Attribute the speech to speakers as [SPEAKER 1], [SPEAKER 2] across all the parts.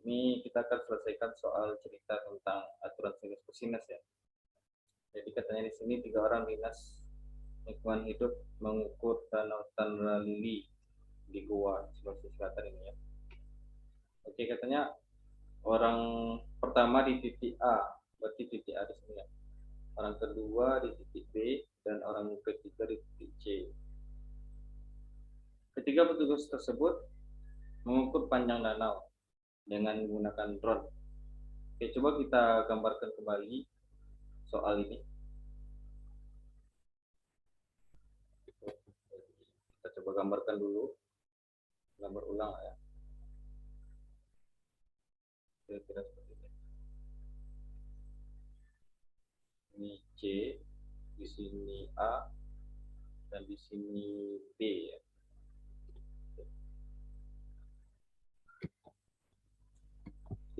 [SPEAKER 1] Ini kita akan selesaikan soal cerita tentang aturan sinus kosinus ya. Jadi katanya di sini 3 orang dinas lingkungan hidup mengukur danau Tanda Lili di Goa, Sulawesi Selatan ini ya. Oke, katanya orang pertama di titik A, berarti titik A di sini ya. Orang kedua di titik B dan orang ketiga di titik C. Ketiga petugas tersebut mengukur panjang danau dengan menggunakan drone. Oke, coba kita gambarkan kembali soal ini. Kita coba gambarkan dulu, gambar ulang ya. Kira-kira seperti ini. Ini C, di sini A, dan di sini B ya.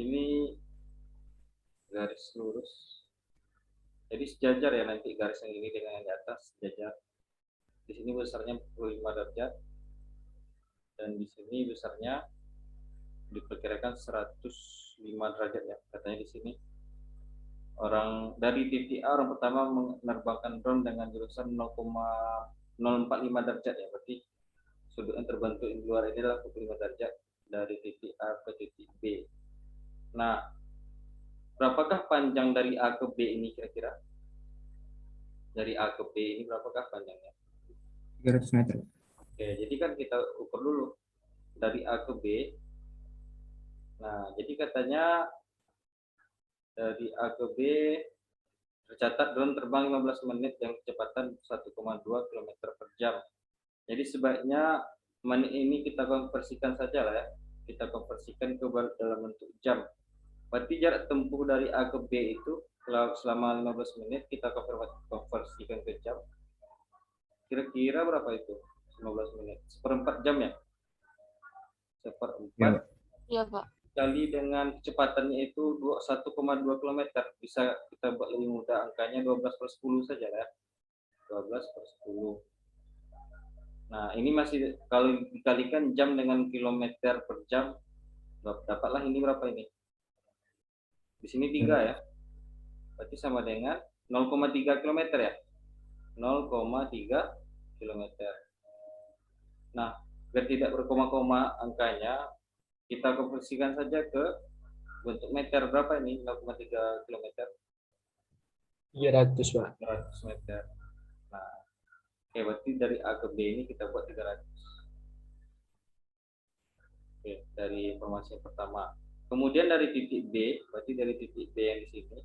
[SPEAKER 1] Ini garis lurus. Jadi sejajar ya nanti garis yang ini dengan yang di atas sejajar. Di sini besarnya 45 derajat dan di sini besarnya diperkirakan 105 derajat ya. Katanya di sini orang dari titik A orang pertama menerbangkan drone dengan jurusan 0,045 derajat ya. Berarti sudut yang terbentuk di luar ini adalah 45 derajat dari titik A ke titik B. Nah, berapakah panjang dari A ke B ini kira-kira? Dari A ke B ini berapakah panjangnya?
[SPEAKER 2] 300 meter.
[SPEAKER 1] Oke, jadi kan kita ukur dulu dari A ke B. Nah, jadi katanya dari A ke B tercatat drone terbang 15 menit dengan kecepatan 1,2 km per jam. Jadi sebaiknya menit ini kita konversikan saja lah ya. Kita konversikan ke dalam bentuk jam. Berarti jarak tempuh dari A ke B itu selama 15 menit kita konversikan ke jam. Kira-kira berapa itu? 15 menit. Seperempat jam ya? Seperempat.
[SPEAKER 3] Iya, Pak.
[SPEAKER 1] Kali dengan kecepatannya itu 1,2 km. Bisa kita buat lebih mudah angkanya 12/10 saja ya. 12/10. Nah, ini masih kalau dikalikan jam dengan kilometer per jam, dapatlah ini berapa ini? Di sini 3 ya. Berarti sama dengan 0,3 km ya. 0,3 km. Nah, biar tidak berkoma-koma angkanya, kita konversikan saja ke bentuk meter. Berapa ini 0,3 km?
[SPEAKER 2] 300, Pak.
[SPEAKER 1] 300 meter. Nah, oke, berarti dari A ke B ini kita buat 300. Oke, dari informasi yang pertama. Kemudian dari titik B, berarti dari titik B yang di sini,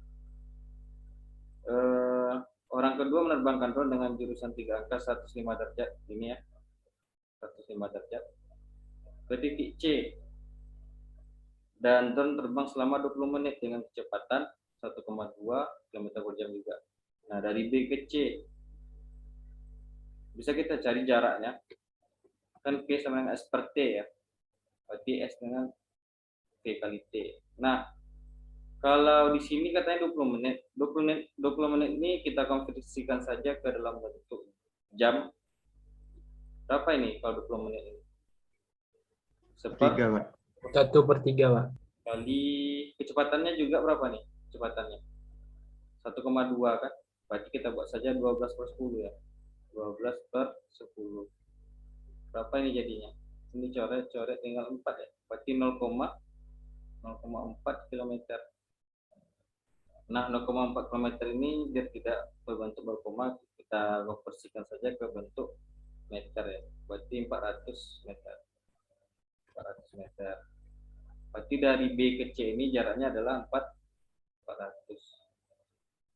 [SPEAKER 1] orang kedua menerbangkan drone dengan jurusan 3 angka 105 derajat. Ini ya, 105 derajat. Ke titik C, dan drone terbang selama 20 menit dengan kecepatan 1,2 km per jam juga. Nah, dari B ke C, bisa kita cari jaraknya. Kan P sama dengan S per T ya. Berarti S dengan P kali T. Nah, kalau di sini katanya 20 menit. 20 menit ini kita konversikan saja ke dalam bentuk jam. Berapa ini kalau 20 menit ini?
[SPEAKER 2] 3, Pak. 1/3, Pak.
[SPEAKER 1] Kali kecepatannya juga berapa nih? Kecepatannya 1,2 kan? Berarti kita buat saja 12/10 ya. 12/10. Berapa ini jadinya? Ini coret-coret tinggal 4 ya. Berarti 0,4 km. Nah, 0,4 km ini biar tidak berbentuk berkoma, kita konversikan saja ke bentuk meter ya. Berarti 400 meter. 400 meter. Berarti dari B ke C ini jaraknya adalah 400.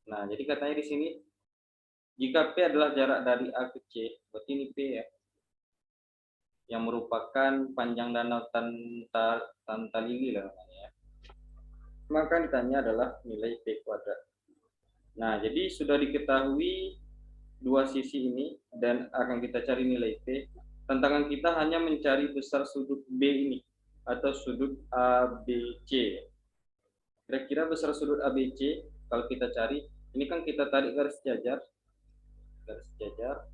[SPEAKER 1] Nah, jadi katanya di sini jika P adalah jarak dari A ke C, berarti ini P ya, yang merupakan panjang danau Tanda Lili lah namanya ya. Maka ditanya adalah nilai P kuadrat. Nah, jadi sudah diketahui dua sisi ini dan akan kita cari nilai P. Tantangan kita hanya mencari besar sudut B ini atau sudut ABC. Kira-kira besar sudut ABC kalau kita cari, ini kan kita tarik garis sejajar. Garis sejajar.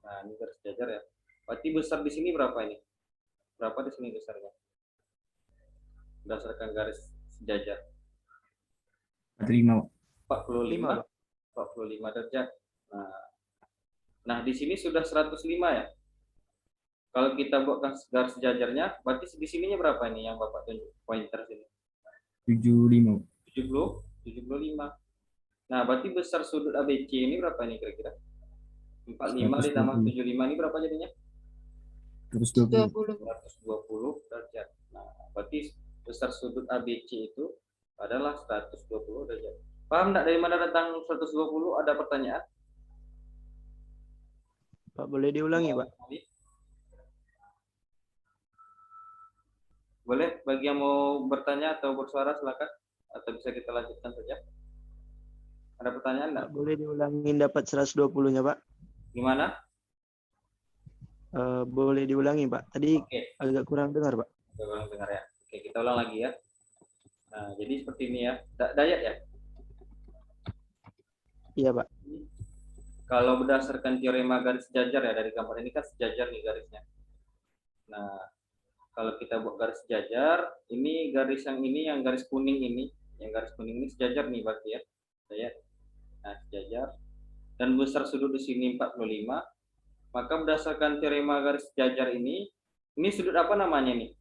[SPEAKER 1] Nah, ini garis sejajar ya. Berarti besar di sini berapa ini? Berapa di sini besarnya? berdasarkan garis sejajar?
[SPEAKER 2] 45, Pak.
[SPEAKER 1] 45, 45 derajat. Nah, di sini sudah 105 ya. Kalau kita buat garis sejajarnya, berarti di sininya berapa ini yang Bapak tunjuk pointer sini?
[SPEAKER 2] 75.
[SPEAKER 1] 75. Nah, berarti besar sudut ABC ini berapa ini kira-kira? 45 ditambah 75 ini berapa jadinya?
[SPEAKER 2] 120.
[SPEAKER 1] 120 derajat. Nah, berarti besar sudut ABC itu adalah 120 derajat. Paham enggak dari mana datang 120? Ada pertanyaan?
[SPEAKER 3] Pak, boleh diulangi, Pak?
[SPEAKER 1] Boleh, bagi yang mau bertanya atau bersuara silakan, atau bisa kita lanjutkan saja. Ada pertanyaan enggak?
[SPEAKER 3] Pak, boleh diulangin dapat 120-nya, Pak?
[SPEAKER 1] Gimana?
[SPEAKER 3] Boleh diulangi, Pak. Tadi agak kurang dengar, Pak.
[SPEAKER 1] Kurang dengar ya. Oke, kita ulang lagi ya. Nah, jadi seperti ini ya. Dayat ya?
[SPEAKER 3] Iya, Pak.
[SPEAKER 1] Kalau berdasarkan teorema garis sejajar ya, dari gambar ini kan sejajar nih garisnya. Nah, kalau kita buat garis sejajar, ini garis yang ini, yang garis kuning ini, yang garis kuning ini sejajar nih berarti ya. Dayat. Nah, sejajar. Dan besar sudut di sini 45. Maka berdasarkan teorema garis sejajar ini sudut apa namanya nih?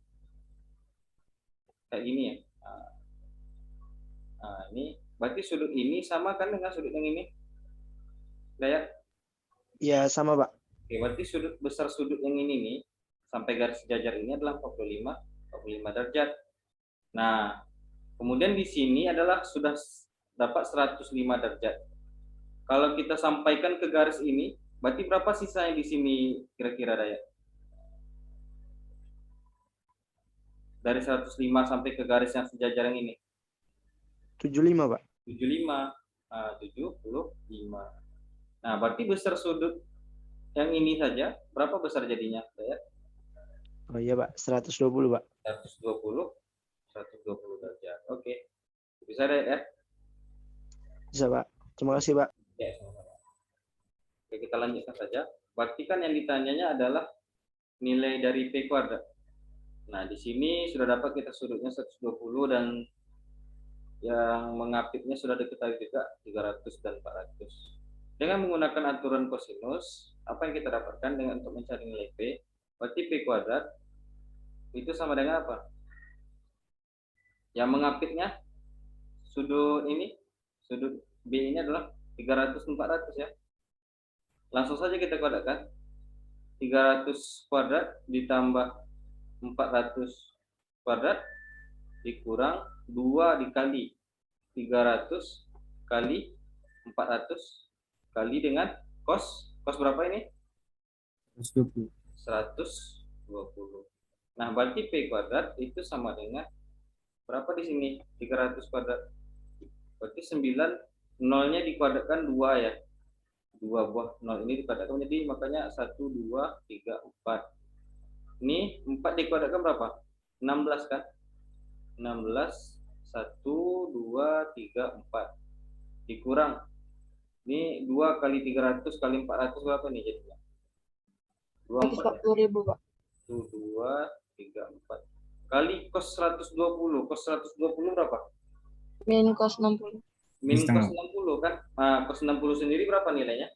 [SPEAKER 1] Kayak gini ya. Nah, ini berarti sudut ini sama kan dengan sudut yang ini? Dayat?
[SPEAKER 3] Iya, sama, Pak.
[SPEAKER 1] Oke, berarti besar sudut yang ini nih sampai garis sejajar ini adalah 45 derajat. Nah, kemudian di sini adalah sudah dapat 105 derajat. Kalau kita sampaikan ke garis ini, berarti berapa sisanya di sini kira-kira, Dayat? Dari 105 sampai ke garis yang sejajar yang ini.
[SPEAKER 3] 75, Pak.
[SPEAKER 1] 75. Nah, 75. Nah, berarti besar sudut yang ini saja, berapa besar jadinya, Dayat?
[SPEAKER 3] Oh iya, Pak. 120, Pak.
[SPEAKER 1] 120 derajat. Oke. Bisa, Dayat ya?
[SPEAKER 3] Bisa, Pak. Terima kasih, Pak.
[SPEAKER 1] Ya, sama-sama. Oke, kita lanjutkan saja. Berarti kan yang ditanyanya adalah nilai dari P kuadrat. Nah, di sini sudah dapat kita sudutnya 120 dan yang mengapitnya sudah diketahui juga 300 dan 400. Dengan menggunakan aturan kosinus, apa yang kita dapatkan dengan untuk mencari nilai P? Berarti P kuadrat itu sama dengan apa? Yang mengapitnya sudut ini, sudut B ini adalah 300 400 ya. Langsung saja kita kuadratkan. 300 kuadrat ditambah 400 kuadrat dikurang 2 dikali 300 kali 400 kali dengan cos berapa ini?
[SPEAKER 2] 120.
[SPEAKER 1] 120. Nah, berarti P kuadrat itu sama dengan berapa di sini? 300 kuadrat. Berarti 9 nolnya dikuadratkan 2 ya. 2 buah nol ini dikuadratkan menjadi makanya 1 2 3 4. Ini 4 dikuadratkan berapa? 16 kan? 16 1 2 3 4 dikurang ini 2 kali 300 kali 400 berapa nih jadinya?
[SPEAKER 4] 240.000, Pak.
[SPEAKER 1] 1 2 3 4 kali cos 120. Cos 120 berapa?
[SPEAKER 4] Min cos 60.
[SPEAKER 1] Min cos 60 kan? Nah, cos 60 sendiri berapa nilainya?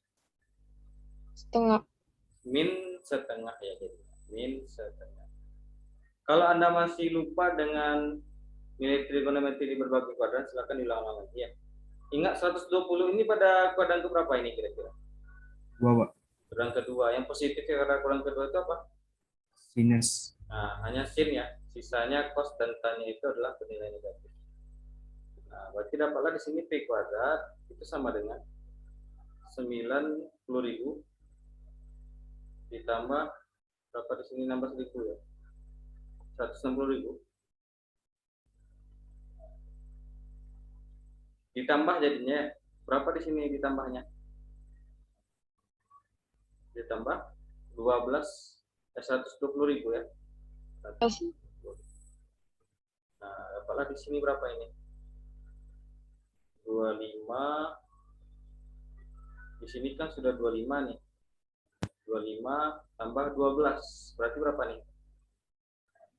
[SPEAKER 4] Setengah.
[SPEAKER 1] Min setengah ya, jadi min setengah. Kalau Anda masih lupa dengan nilai trigonometri di berbagai kuadran, silakan diulang-ulang lagi ya. Ingat 120 ini pada kuadran keberapa ini kira-kira?
[SPEAKER 2] 2, Pak.
[SPEAKER 1] Kuadran kedua. Yang positif pada kuadran kedua itu apa?
[SPEAKER 2] Sinus.
[SPEAKER 1] Nah, hanya sin ya. Sisanya cos dan tan-nya itu adalah bernilai negatif. Nah, berarti dapatlah di sini P kuadrat itu sama dengan 90.000 ditambah berapa di sini, nambah 1.000 ya, 160.000 ditambah jadinya berapa di sini ditambahnya? Ditambah 120.000 ya. Nah, dapatlah di sini berapa ini? 25. Di sini kan sudah 25 nih. 25 tambah 12 berarti berapa nih?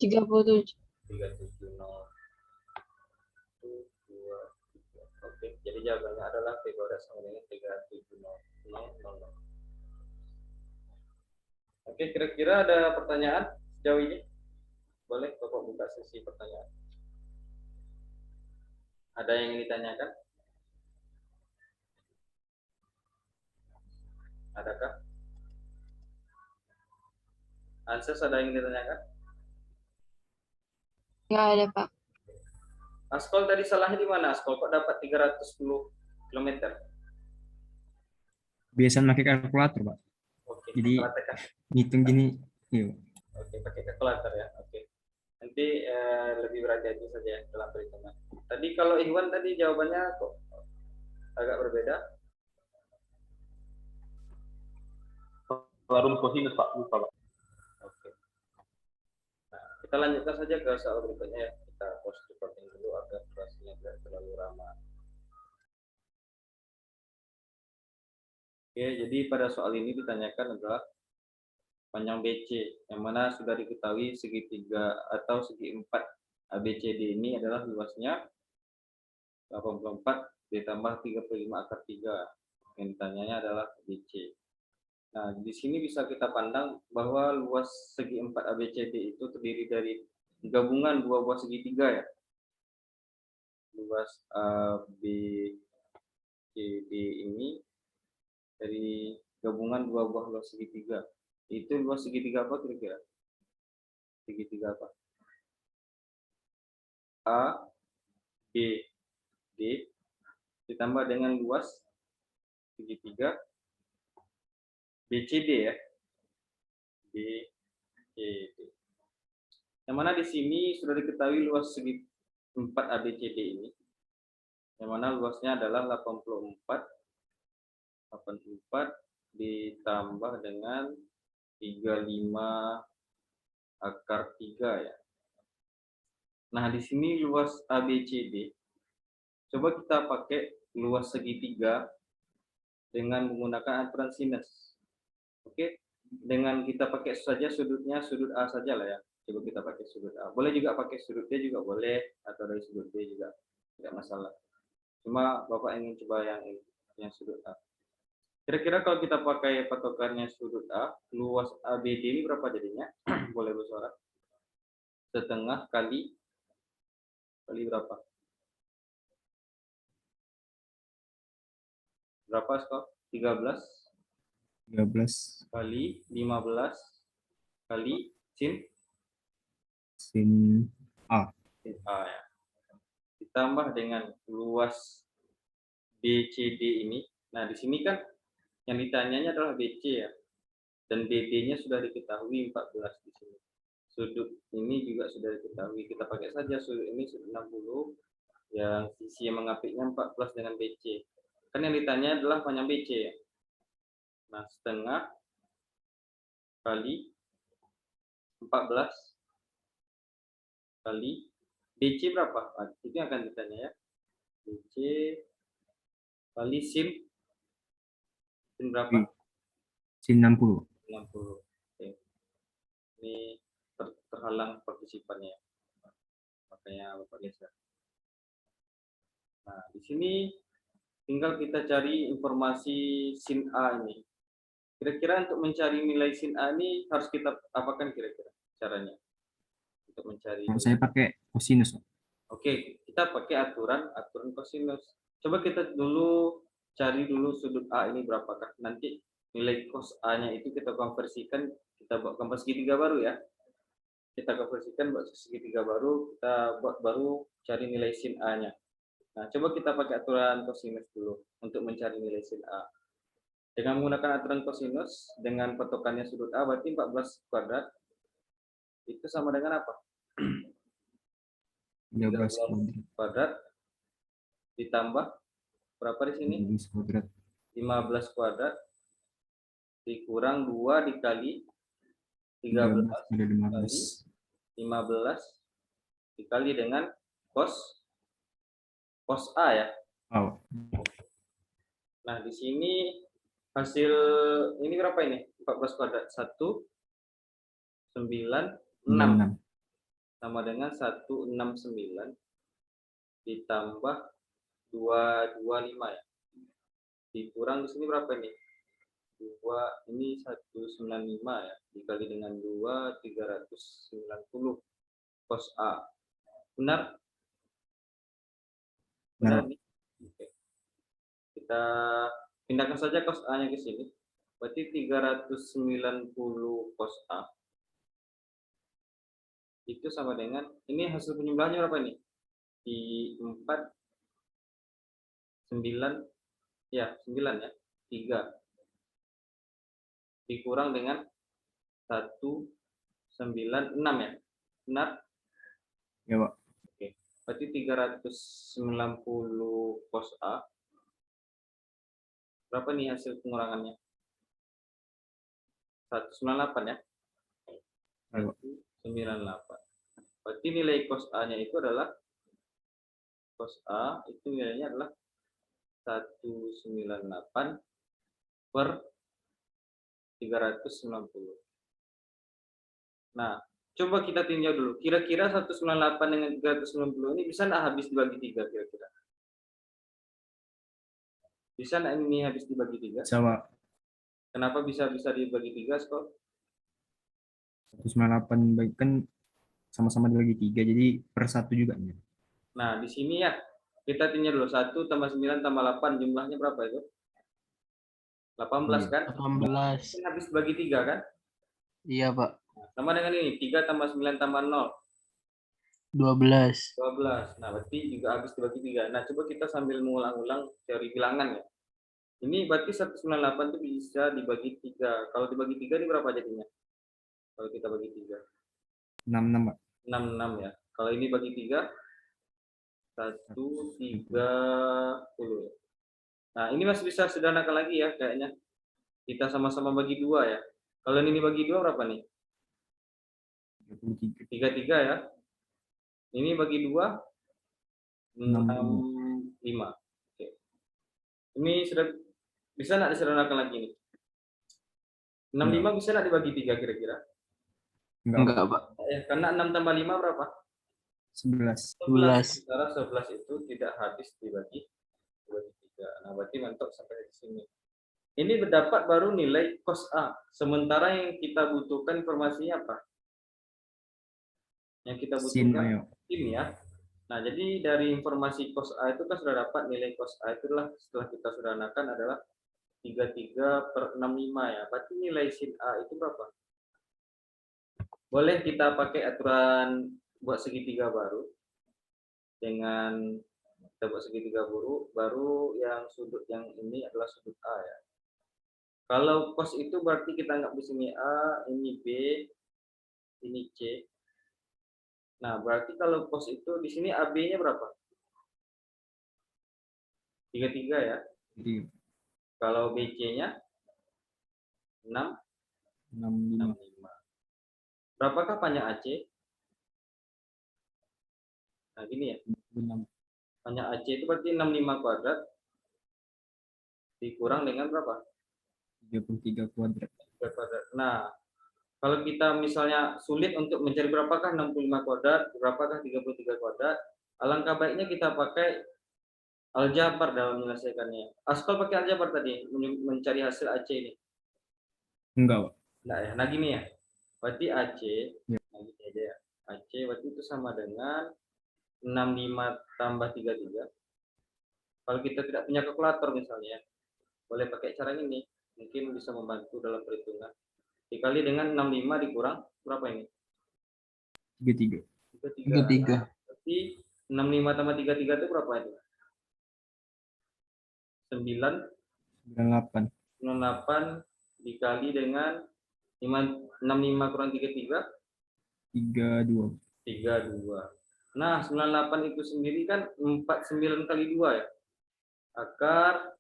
[SPEAKER 4] 37.
[SPEAKER 1] 370. Oke, jadi jawabannya adalah P12 sama dengan 370000. Oke, kira-kira ada pertanyaan sejauh ini? Boleh Bapak buka sesi pertanyaan. Ada yang ingin ditanyakan? Adakah? Anses, ada yang ingin ditanyakan?
[SPEAKER 4] Nggak ada, Pak.
[SPEAKER 1] Askol tadi salahnya di mana? Askol kok dapat 310 km?
[SPEAKER 2] Biasa pakai kalkulator, Pak.
[SPEAKER 1] Oke,
[SPEAKER 2] Jadi
[SPEAKER 1] praktekkan.
[SPEAKER 2] ngitung gini. Iya, Pak.
[SPEAKER 1] Oke, pakai kalkulator ya. Oke. Nanti lebih berhati-hati saja ya dalam perhitungan. Tadi kalau Ikhwan tadi jawabannya kok agak berbeda.
[SPEAKER 5] Rumus kosinus Pak, lupa Pak.
[SPEAKER 1] Oke. Nah, kita lanjutkan saja ke soal berikutnya ya. Kita pause recording dulu agar durasinya tidak terlalu lama. Oke, jadi pada soal ini ditanyakan adalah panjang BC, yang mana sudah diketahui segitiga atau segi 4 ABCD ini adalah luasnya 84 ditambah 35 akar 3. Yang ditanyanya adalah BC. Nah, di sini bisa kita pandang bahwa luas segi 4 ABCD itu terdiri dari gabungan dua buah segitiga ya. Luas ABCD ini dari gabungan dua buah luas segitiga. Itu luas segitiga apa kira-kira? Segitiga apa? A, B, D ditambah dengan luas segitiga BCD ya. BCD. Yang mana di sini sudah diketahui luas segi 4 ABCD ini. Yang mana luasnya adalah 84 ditambah dengan 35 akar 3 ya. Nah, di sini luas ABCD. Coba kita pakai luas segitiga dengan menggunakan aturan sinus. Oke, dengan kita pakai saja sudutnya sudut A saja lah ya. Coba kita pakai sudut A. Boleh juga pakai sudut D juga boleh, atau dari sudut B juga tidak masalah. Cuma Bapak ingin coba yang sudut A. Kira-kira kalau kita pakai patokannya sudut A, luas ABD ini berapa jadinya? Boleh bersuara. Setengah kali berapa? Berapa skor? 13
[SPEAKER 2] 13
[SPEAKER 1] kali 15 kali sin
[SPEAKER 2] A.
[SPEAKER 1] A ya. Ditambah dengan luas BCD ini. Nah, di sini kan yang ditanyanya adalah BC ya. Dan BD-nya sudah diketahui 14 di sini. Sudut ini juga sudah diketahui. Kita pakai saja sudut ini sudut 60 yang sisi yang mengapitnya 14 dengan BC. Kan yang ditanya adalah panjang BC ya. Nah, setengah kali 14 kali BC berapa? Nah, itu yang akan ditanya ya. BC kali sin berapa?
[SPEAKER 2] Sin 60.
[SPEAKER 1] 60. Oke. Ini terhalang partisipannya. Makanya Bapak geser. Nah, di sini tinggal kita cari informasi sin A ini. Kira-kira untuk mencari nilai sin A ini harus kita apakan kira-kira caranya? Untuk mencari
[SPEAKER 2] Saya pakai kosinus, Pak.
[SPEAKER 1] Oke, kita pakai aturan kosinus. Coba kita dulu cari dulu sudut A ini berapakah. Nanti nilai cos A-nya itu kita konversikan, kita buat gambar segitiga baru ya. Kita konversikan buat segitiga baru, kita buat baru cari nilai sin A-nya. Nah, coba kita pakai aturan kosinus dulu untuk mencari nilai sin A. Dengan menggunakan aturan kosinus, dengan patokannya sudut A, berarti 14 kuadrat, itu sama dengan apa?
[SPEAKER 2] 13
[SPEAKER 1] kuadrat ditambah berapa di sini? 15 kuadrat dikurang 2 dikali 13 kali 15 dikali dengan cos A ya.
[SPEAKER 2] Oh.
[SPEAKER 1] Nah, di sini hasil ini berapa ini? 14 kuadrat 196 sama dengan 169 ditambah 225 ya. Dikurang di sini berapa ini? 2 ini 195 ya. Dikali dengan 2 390 cos A. Benar? Benar
[SPEAKER 2] Benar.
[SPEAKER 1] nih. Oke. Kita pindahkan saja cos A-nya ke sini. Berarti 390 cos A itu sama dengan, ini hasil penjumlahannya berapa ini? Di 4 9 ya, 9 ya. 3 dikurang dengan 196 ya. Benar?
[SPEAKER 2] Ya, Pak.
[SPEAKER 1] Oke. Berarti 390 cos A. Berapa nih hasil pengurangannya? 198 ya.
[SPEAKER 2] Ayo.
[SPEAKER 1] 98. Berarti nilai cos A-nya itu adalah, cos A itu nilainya adalah 198 per 390. Nah, coba kita tinjau dulu. Kira-kira 198 dengan 390 ini bisa nggak habis dibagi 3 kira-kira? Bisa nggak ini habis dibagi 3?
[SPEAKER 2] Bisa, Pak.
[SPEAKER 1] Kenapa bisa dibagi 3, Skor?
[SPEAKER 2] 198 baik kan sama-sama dibagi 3, jadi per 1 juga.
[SPEAKER 1] Nah, di sini ya, kita tinjau dulu. 1 tambah 9 tambah 8, jumlahnya berapa itu? 18 kan?
[SPEAKER 3] 18.
[SPEAKER 1] Kan habis bagi 3 kan?
[SPEAKER 3] Iya, Pak.
[SPEAKER 1] Nah, sama dengan ini, 3 tambah 9 tambah 0.
[SPEAKER 3] 12.
[SPEAKER 1] 12. Nah, berarti juga habis dibagi 3. Nah, coba kita sambil mengulang-ulang teori bilangan ya. Ini berarti 198 itu bisa dibagi 3. Kalau dibagi 3 ini berapa jadinya? Kalau kita bagi 3.
[SPEAKER 2] 66, Pak.
[SPEAKER 1] 66 ya. Kalau ini bagi 3, 130 ya. Nah, ini masih bisa sederhanakan lagi ya kayaknya. Kita sama-sama bagi 2 ya. Kalau ini bagi 2 berapa nih?
[SPEAKER 2] 33.
[SPEAKER 1] 33 ya. Ini bagi 2, 65. Oke. Ini sudah bisa nggak disederhanakan lagi nih? 65 bisa nggak dibagi 3 kira-kira?
[SPEAKER 2] Enggak,
[SPEAKER 3] Pak.
[SPEAKER 1] Karena 6 tambah 5 berapa?
[SPEAKER 2] 11.
[SPEAKER 3] 11.
[SPEAKER 1] Sementara 11 itu tidak habis dibagi 3. Nah, berarti mentok sampai di sini. Ini berdapat baru nilai cos A. Sementara yang kita butuhkan informasinya apa? Yang kita
[SPEAKER 2] Sin,
[SPEAKER 1] butuhkan
[SPEAKER 2] ayo.
[SPEAKER 1] sin ya. Nah, jadi dari informasi cos A itu kan sudah dapat nilai cos A itu adalah setelah kita sederhanakan adalah 33 per 65 ya. Berarti nilai sin A itu berapa? Boleh kita pakai aturan buat segitiga baru. Dengan kita buat segitiga baru yang sudut yang ini adalah sudut A ya. Kalau cos itu berarti kita anggap di sini A, ini B, ini C. Nah, berarti kalau cos itu di sini AB-nya berapa? 33 ya.
[SPEAKER 2] Jadi
[SPEAKER 1] Kalau BC-nya 6,
[SPEAKER 2] 65.
[SPEAKER 1] 65. Berapakah panjang AC? Nah, gini ya. Panjang AC itu berarti 65 kuadrat dikurang dengan berapa?
[SPEAKER 2] 33 kuadrat.
[SPEAKER 1] 3 kuadrat. Nah, kalau kita misalnya sulit untuk mencari berapakah 65 kuadrat, berapakah 33 kuadrat, alangkah baiknya kita pakai aljabar dalam menyelesaikannya. Askol pakai aljabar tadi mencari hasil AC ini.
[SPEAKER 2] Enggak, Pak.
[SPEAKER 1] Nah, ya. Nah gini ya. Berarti AC,
[SPEAKER 2] Ya.
[SPEAKER 1] nah gini aja ya. AC berarti itu sama dengan 65 tambah 33. Kalau kita tidak punya kalkulator misalnya, boleh pakai cara ini. Mungkin bisa membantu dalam perhitungan. Dikali dengan 65 dikurang berapa ini?
[SPEAKER 2] 33.
[SPEAKER 1] 33. Berarti 65 tambah 33 itu berapa itu?
[SPEAKER 2] 98.
[SPEAKER 1] 98 dikali dengan 65 kurang 33?
[SPEAKER 2] 32.
[SPEAKER 1] 32. Nah, 98 itu sendiri kan 49 kali 2 ya. Akar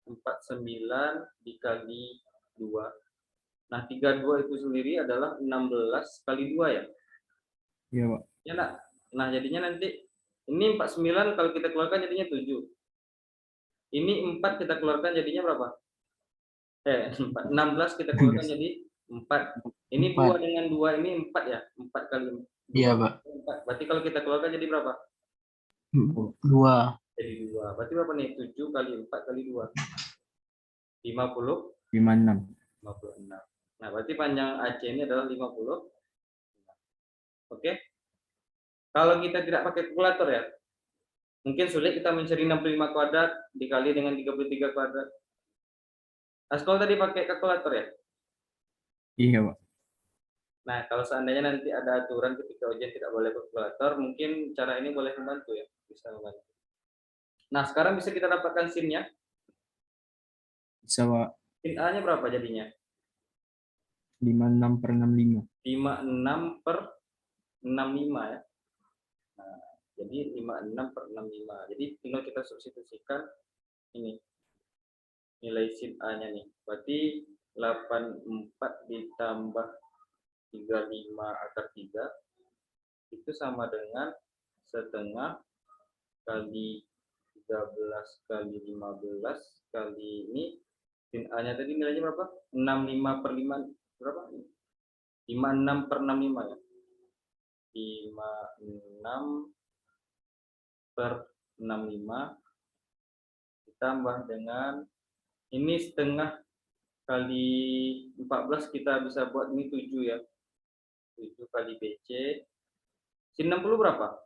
[SPEAKER 1] 49 dikali 2. Nah, 32 itu sendiri adalah 16 kali 2 ya.
[SPEAKER 2] Iya, Pak.
[SPEAKER 1] Ya, nak. Nah, jadinya nanti ini 49 kalau kita keluarkan jadinya 7. Ini 4 kita keluarkan jadinya berapa? 16 kita keluarkan jadi 4. Ini 2 dengan 2 ini 4 ya. 4 kali 2.
[SPEAKER 3] Iya, Pak.
[SPEAKER 1] 4. Berarti kalau kita keluarkan jadi berapa?
[SPEAKER 3] 2.
[SPEAKER 1] Jadi 2. Berarti berapa nih? 7 kali 4 kali 2. 50.
[SPEAKER 2] 56.
[SPEAKER 1] 56. Nah, berarti panjang AC ini adalah 50. Oke. Kalau kita tidak pakai kalkulator ya, mungkin sulit kita mencari 65 kuadrat dikali dengan 33 kuadrat. Askol tadi pakai kalkulator ya?
[SPEAKER 2] Iya, Pak.
[SPEAKER 1] Nah, kalau seandainya nanti ada aturan ketika ujian tidak boleh pakai kalkulator, mungkin cara ini boleh membantu ya, bisa membantu. Nah, sekarang bisa kita dapatkan sin-nya.
[SPEAKER 2] Bisa, Pak.
[SPEAKER 1] Sin A-nya berapa jadinya?
[SPEAKER 2] 56 per 65.
[SPEAKER 1] 56 per 65 ya. Nah, jadi 56 per 65. Jadi tinggal kita substitusikan ini nilai sin A-nya nih. Berarti 84 ditambah 35 akar 3 itu sama dengan setengah kali 13 kali 15 kali ini sin A-nya tadi nilainya berapa? 65 per 5 berapa? 56 per 65 ya. 56 per 65 ditambah dengan ini setengah kali 14 kita bisa buat ini 7 ya. 7 kali BC. Sin 60 berapa?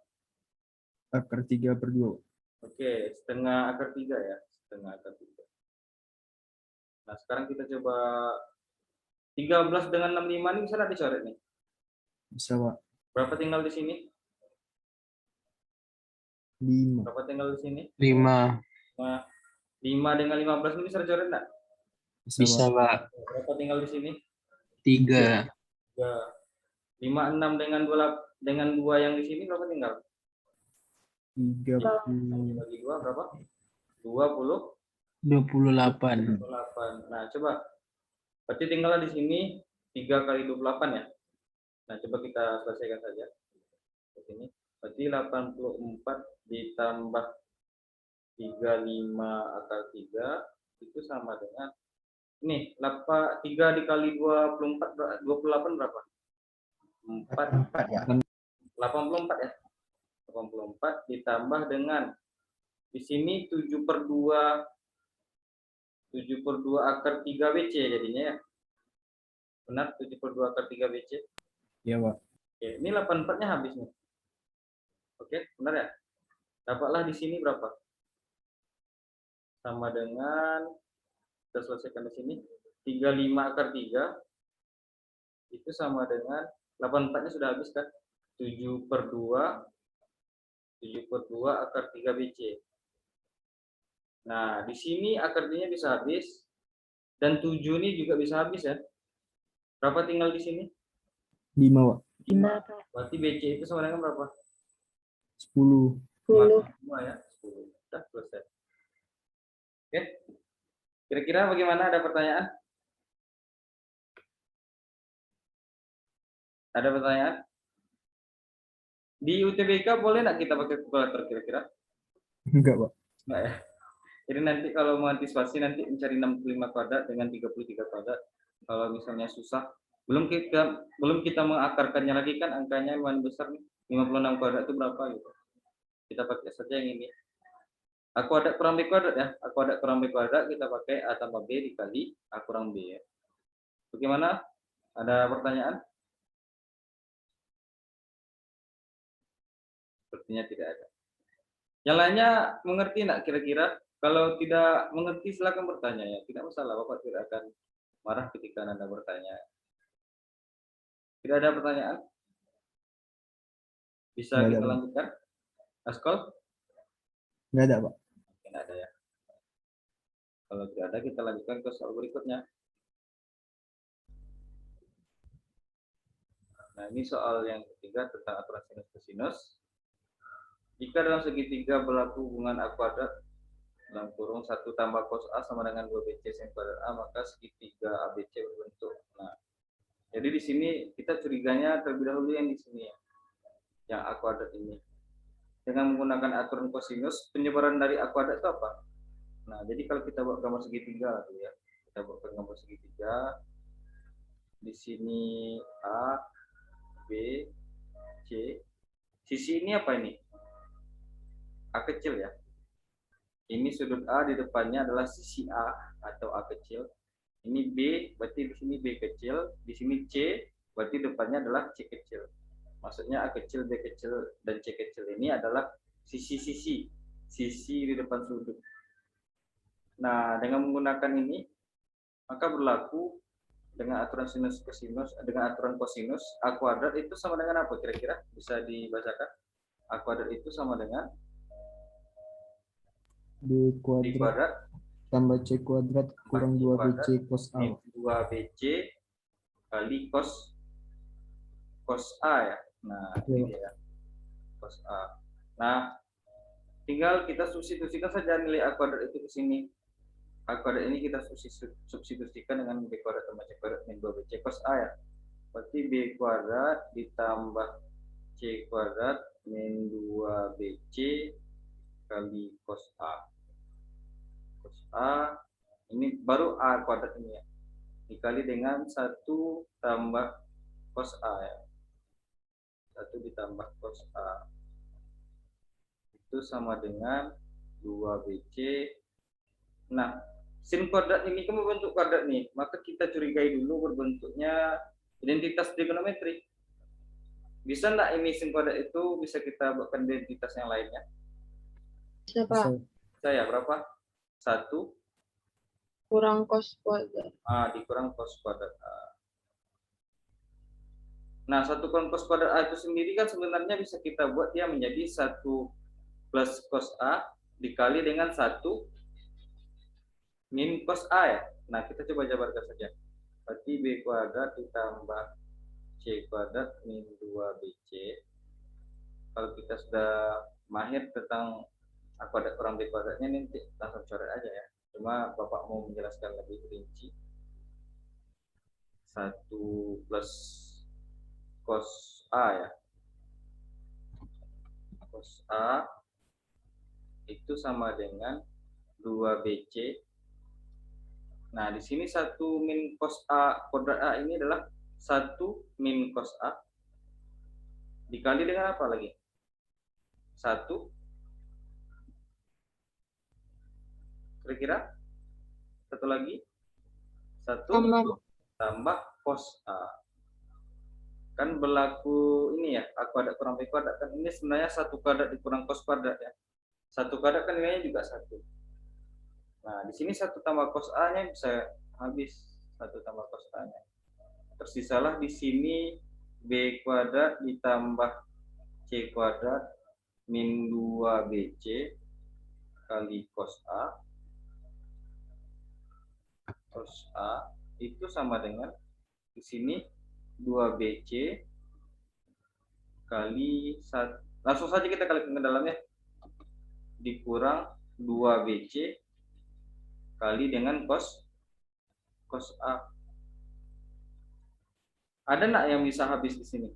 [SPEAKER 2] Akar 3 per 2.
[SPEAKER 1] Oke, setengah akar 3 ya. Setengah akar 3. Nah, sekarang kita coba 13 dengan 65 ini bisa nggak dicoret nih?
[SPEAKER 2] Bisa, Pak.
[SPEAKER 1] Berapa tinggal di sini?
[SPEAKER 2] 5.
[SPEAKER 1] Berapa tinggal di sini?
[SPEAKER 5] 5.
[SPEAKER 1] 5 dengan 15 ini bisa dicoret nggak?
[SPEAKER 5] Bisa, Pak.
[SPEAKER 1] Berapa tinggal di sini?
[SPEAKER 5] 3.
[SPEAKER 1] 3. 56 dengan 2 yang di sini berapa tinggal?
[SPEAKER 2] 30.
[SPEAKER 1] Bagi 2 berapa? 20.
[SPEAKER 5] 28.
[SPEAKER 1] 28. Nah, coba. Berarti tinggal di sini 3 kali 28 ya. Nah, coba kita selesaikan saja. Di sini. Berarti 84 ditambah 35 akar 3 itu sama dengan ini 3 dikali 24 28 berapa? 4
[SPEAKER 2] ya.
[SPEAKER 1] 84 ya. 84 ditambah dengan di sini 7 per 2 akar 3 BC jadinya ya. Benar, 7 per 2 akar 3 BC.
[SPEAKER 2] Iya, Pak.
[SPEAKER 1] Oke, ini 84-nya habis nih. Oke, benar ya? Dapatlah di sini berapa? Sama dengan, kita selesaikan di sini, 35 akar 3, itu sama dengan, 84-nya sudah habis kan? 7 per 2 akar 3 BC. Nah, di sini akar 3-nya bisa habis, dan 7 ini juga bisa habis ya. Berapa tinggal di sini?
[SPEAKER 2] 5, Pak.
[SPEAKER 1] 5. Berarti BC itu sama dengan berapa?
[SPEAKER 2] 10.
[SPEAKER 4] 10.
[SPEAKER 1] 5 ya, 10. Sudah selesai. Oke. Kira-kira bagaimana? Ada pertanyaan? Ada pertanyaan? Di UTBK boleh nggak kita pakai kalkulator kira-kira?
[SPEAKER 2] Enggak, Pak.
[SPEAKER 1] Nggak ya. Jadi nanti kalau mau antisipasi nanti mencari 65 kuadrat dengan 33 kuadrat. Kalau misalnya susah, belum kita mengakarkannya lagi kan angkanya lumayan besar nih. 56 kuadrat itu berapa gitu. Kita pakai saja yang ini. A kuadrat kurang B kuadrat ya. A kuadrat kurang B kuadrat kita pakai A tambah B dikali A kurang B ya. Bagaimana? Ada pertanyaan? Sepertinya tidak ada. Yang lainnya mengerti enggak kira-kira? Kalau tidak mengerti silakan bertanya ya. Tidak masalah, Bapak tidak akan marah ketika Anda bertanya. Tidak ada pertanyaan? Bisa
[SPEAKER 2] Nggak ada,
[SPEAKER 1] kita
[SPEAKER 2] Pak.
[SPEAKER 1] lanjutkan? Askol?
[SPEAKER 2] Enggak ada, Pak.
[SPEAKER 1] Mungkin ada ya. Kalau tidak ada kita lanjutkan ke soal berikutnya. Nah, ini soal yang ketiga tentang aturan sinus kosinus. Jika dalam segitiga berlaku hubungan A kuadrat dalam kurung 1 tambah cos A sama dengan 2BC sin kuadrat A, maka segitiga ABC berbentuk. Nah, jadi di sini kita curiganya terlebih dahulu yang di sini ya, yang A kuadrat ini. Dengan menggunakan aturan kosinus, penyebaran dari A kuadrat itu apa? Nah, jadi kalau kita buat gambar segitiga dulu ya, kita buat gambar segitiga. Di sini A, B, C. Sisi ini apa ini? A kecil ya. Ini sudut A di depannya adalah sisi A atau A kecil. Ini B, berarti di sini B kecil. Di sini C, berarti depannya adalah C kecil. Maksudnya A kecil, B kecil, dan C kecil ini adalah sisi-sisi. Sisi di depan sudut. Nah, dengan menggunakan ini, maka berlaku dengan aturan sinus kosinus, dengan aturan kosinus, A kuadrat itu sama dengan apa kira-kira? Bisa dibacakan? A kuadrat itu sama dengan
[SPEAKER 2] B
[SPEAKER 1] B
[SPEAKER 2] kuadrat
[SPEAKER 1] kuadrat
[SPEAKER 2] tambah C kuadrat kurang 2BC cos A.
[SPEAKER 1] min 2BC kali cos A ya. Nah, ini dia cos A. Nah, tinggal kita substitusikan saja nilai A kuadrat itu ke sini. A kuadrat ini kita substitusikan dengan B kuadrat tambah C kuadrat min 2BC cos A ya. Berarti B kuadrat ditambah C kuadrat min 2BC kali cos A. Cos A ini baru A kuadrat ini ya. Dikali dengan 1 tambah cos A ya. 1 ditambah cos A. Itu sama dengan 2BC. Nah, sin kuadrat ini kan berbentuk kuadrat nih. Maka kita curigai dulu berbentuknya identitas trigonometri. Bisa enggak ini sin kuadrat itu bisa kita buatkan identitas yang lainnya?
[SPEAKER 4] Bisa, Pak.
[SPEAKER 1] Saya berapa? 1
[SPEAKER 4] Kurang cos kuadrat.
[SPEAKER 1] dikurang cos kuadrat A. Nah, 1 kurang cos kuadrat A itu sendiri kan sebenarnya bisa kita buat dia menjadi 1 plus cos A dikali dengan 1 min cos A ya. Nah, kita coba jabarkan saja. Berarti B kuadrat ditambah C kuadrat min 2BC. Kalau kita sudah mahir tentang A kuadrat kurang B kuadratnya, nanti langsung coret aja ya. Cuma Bapak mau menjelaskan lebih rinci. 1 plus cos A ya. Cos A itu sama dengan 2BC. Nah, di sini 1 min cos A kuadrat A ini adalah 1 min cos A dikali dengan apa lagi? 1 kira-kira satu lagi 1 tambah cos A. Kan berlaku ini ya, A kuadrat kurang B kuadrat kan ini sebenarnya 1 kuadrat dikurang cos kuadrat ya. 1 kuadrat kan nilainya juga 1. Nah, di sini 1 tambah cos A-nya bisa habis 1 tambah cos A-nya. Tersisalah di sini B kuadrat ditambah C kuadrat min 2BC kali cos A. Cos A itu sama dengan di sini 2BC kali 1. Langsung saja kita kalikan ke dalamnya. Dikurang 2BC kali dengan cos A. Ada enggak yang bisa habis di sini?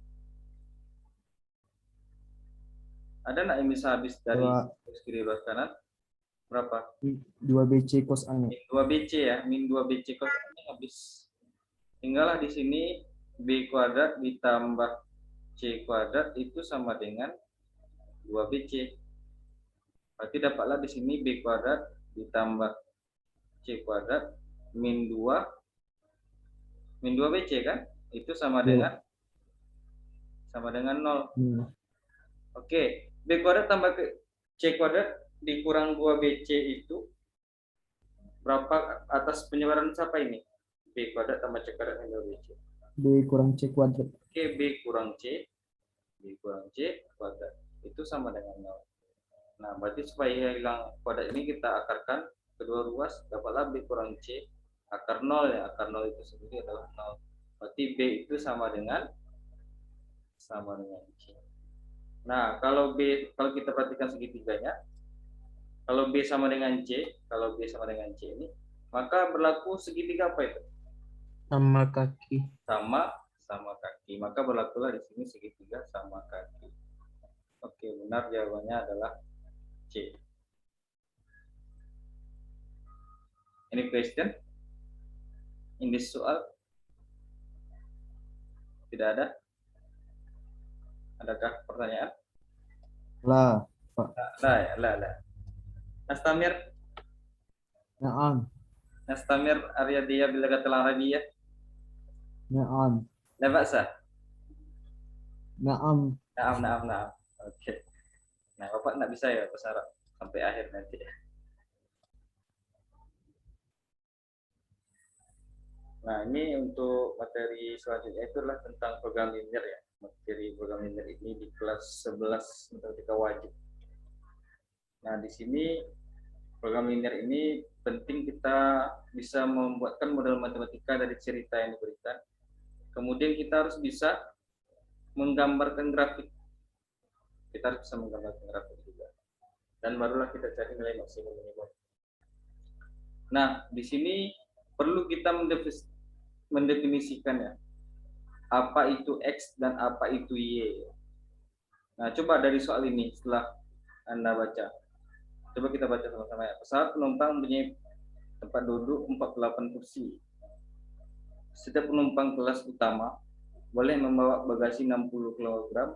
[SPEAKER 1] Ada enggak yang bisa habis dari kiri luar kanan? Berapa?
[SPEAKER 2] 2BC cos A.
[SPEAKER 1] Min 2BC ya, min 2BC cos A habis. Tinggallah di sini B kuadrat ditambah C kuadrat itu sama dengan 2BC. Berarti dapatlah di sini B kuadrat ditambah C kuadrat min 2BC kan? Itu sama dengan 0. Oke, B kuadrat tambah C kuadrat dikurang 2BC itu berapa atas penyebaran siapa ini? B kuadrat tambah C kuadrat min 2BC.
[SPEAKER 2] B kurang C kuadrat.
[SPEAKER 1] Oke, B kurang C kuadrat itu sama dengan 0. Nah, berarti supaya hilang kuadrat ini kita akarkan kedua ruas, dapatlah B kurang C akar 0 ya. Akar 0 itu sendiri adalah 0. Berarti B itu sama dengan C. Nah, kalau kita perhatikan segitiganya, kalau B sama dengan C ini, maka berlaku segitiga apa itu?
[SPEAKER 5] Sama kaki.
[SPEAKER 1] Sama kaki. Maka berlakulah di sini segitiga sama kaki. Oke, benar jawabannya adalah C. Any question in this soal? Tidak ada? Adakah pertanyaan?
[SPEAKER 2] Lah, Pak.
[SPEAKER 1] Lah. Nastamir,
[SPEAKER 5] Naam.
[SPEAKER 1] Nastamir Aryadia Bilagatil Arabiyah.
[SPEAKER 5] Naam.
[SPEAKER 1] La ba'sa.
[SPEAKER 5] Naam.
[SPEAKER 1] Naam. Oke. Nah, Bapak nggak bisa ya bahasa Arab sampai akhir nanti. Nah, ini untuk materi selanjutnya itu adalah tentang program linear ya. Materi program linear ini di kelas 11 matematika wajib. Nah, di sini program linear ini penting kita bisa membuatkan model matematika dari cerita yang diberikan. Kemudian kita harus bisa menggambarkan grafik. Kita harus bisa menggambarkan grafik juga. Dan barulah kita cari nilai maksimum minimum. Nah, di sini perlu kita mendefinisikan ya, apa itu X dan apa itu Y. Nah, coba dari soal ini setelah Anda baca. Coba kita baca sama-sama ya. Pesawat penumpang mempunyai tempat duduk 48 kursi. Setiap penumpang kelas utama boleh membawa bagasi 60 kg,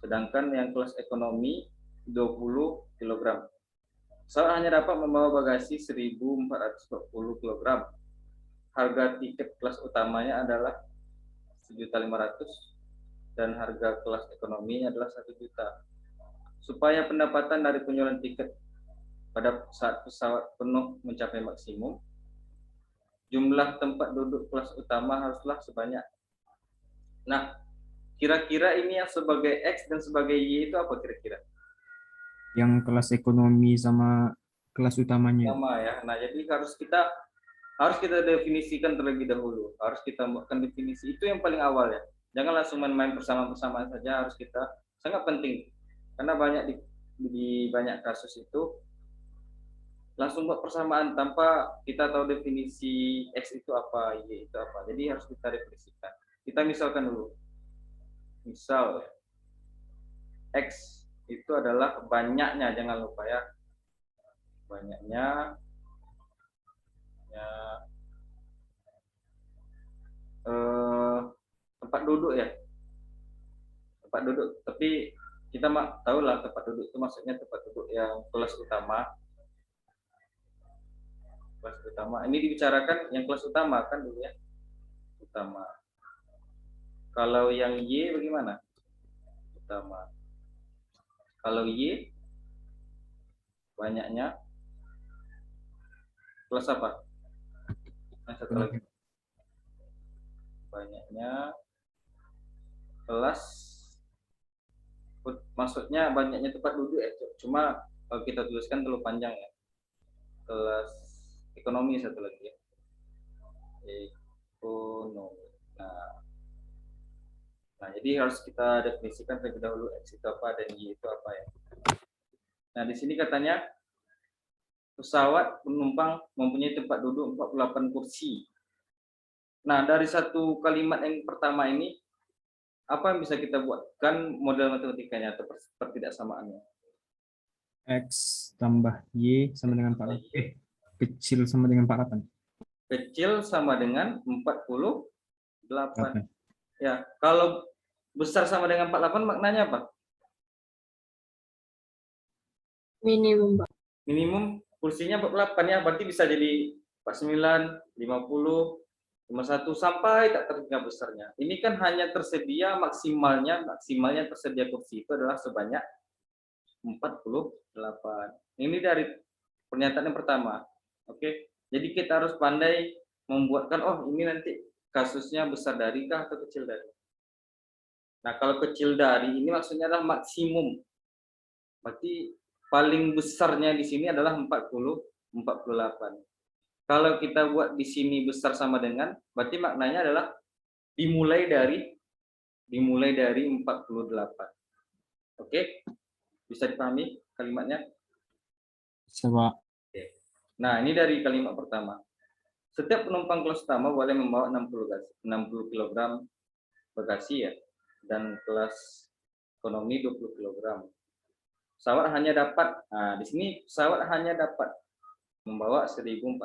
[SPEAKER 1] sedangkan yang kelas ekonomi 20 kg. Pesawat hanya dapat membawa bagasi 1.440 kg. Harga tiket kelas utamanya adalah 1.500.000 dan harga kelas ekonominya adalah 1 juta. Supaya pendapatan dari penjualan tiket pada saat pesawat penuh mencapai maksimum, jumlah tempat duduk kelas utama haruslah sebanyak. Nah, kira-kira ini yang sebagai X dan sebagai Y itu apa kira-kira?
[SPEAKER 2] Yang kelas ekonomi sama kelas utamanya.
[SPEAKER 1] Sama ya. Nah, jadi harus kita definisikan terlebih dahulu. Harus kita buatkan definisi. Itu yang paling awal ya. Jangan langsung main-main bersama-sama saja. Harus kita, sangat penting. Karena banyak di banyak kasus itu langsung buat persamaan tanpa kita tahu definisi X itu apa, Y itu apa. Jadi harus kita definisikan. Kita misalkan dulu. Misal X itu adalah banyaknya, jangan lupa ya. Banyaknya tempat duduk ya, tempat duduk, tapi kita tahu lah tempat duduk itu maksudnya tempat duduk yang kelas utama. Ini dibicarakan yang kelas utama kan dulu ya, utama. Kalau yang Y bagaimana? Utama. Kalau Y banyaknya kelas apa? Satu lagi. Banyaknya kelas, maksudnya banyaknya tempat duduk ya. Cuma kalau kita tuliskan terlalu panjang ya. Kelas ekonomi satu lagi ya. Ekonomi. Nah, jadi harus kita definisikan terlebih dahulu X itu apa dan Y itu apa ya. Nah, di sini katanya pesawat penumpang mempunyai tempat duduk 48 kursi. Nah, dari satu kalimat yang pertama ini, apa yang bisa kita buatkan model matematikanya atau pertidaksamaannya?
[SPEAKER 2] X tambah Y sama dengan 48. Kecil sama dengan 48.
[SPEAKER 1] Kecil sama dengan 48.
[SPEAKER 2] Oke.
[SPEAKER 1] Ya, kalau besar sama dengan 48 maknanya apa?
[SPEAKER 4] Minimum, Pak.
[SPEAKER 1] Minimum kursinya 48 ya, berarti bisa jadi 49, 50, 51 sampai tak terhingga besarnya. Ini kan hanya tersedia maksimalnya tersedia kursi itu adalah sebanyak 48. Ini dari pernyataan yang pertama. Oke. Jadi kita harus pandai membuatkan ini nanti kasusnya besar dari kah atau kecil dari. Nah, kalau kecil dari ini maksudnya adalah maksimum. Berarti paling besarnya di sini adalah 48. Kalau kita buat di sini besar sama dengan, berarti maknanya adalah dimulai dari 48. Oke? Bisa dipahami kalimatnya?
[SPEAKER 2] Coba.
[SPEAKER 1] Nah, ini dari kalimat pertama. Setiap penumpang kelas utama boleh membawa 60 kg bagasi ya, dan kelas ekonomi 20 kg. Pesawat hanya dapat, di sini pesawat hanya dapat membawa 1.440.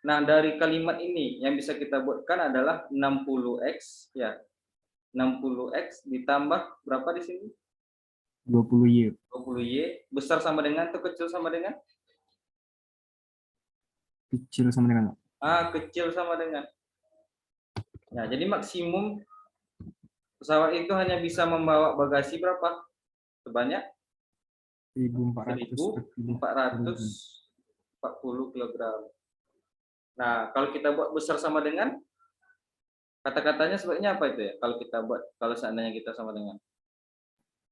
[SPEAKER 1] Nah, dari kalimat ini yang bisa kita buatkan adalah 60x ya. 60x ditambah berapa di sini?
[SPEAKER 2] 20Y.
[SPEAKER 1] 20Y besar sama dengan atau kecil sama dengan?
[SPEAKER 2] Kecil sama dengan
[SPEAKER 1] Kecil sama dengan. Nah, jadi maksimum pesawat itu hanya bisa membawa bagasi berapa? Sebanyak 1.440 kg. Nah, kalau kita buat besar sama dengan, kata-katanya sebenarnya apa itu ya? Kalau kita buat, kalau seandainya kita sama dengan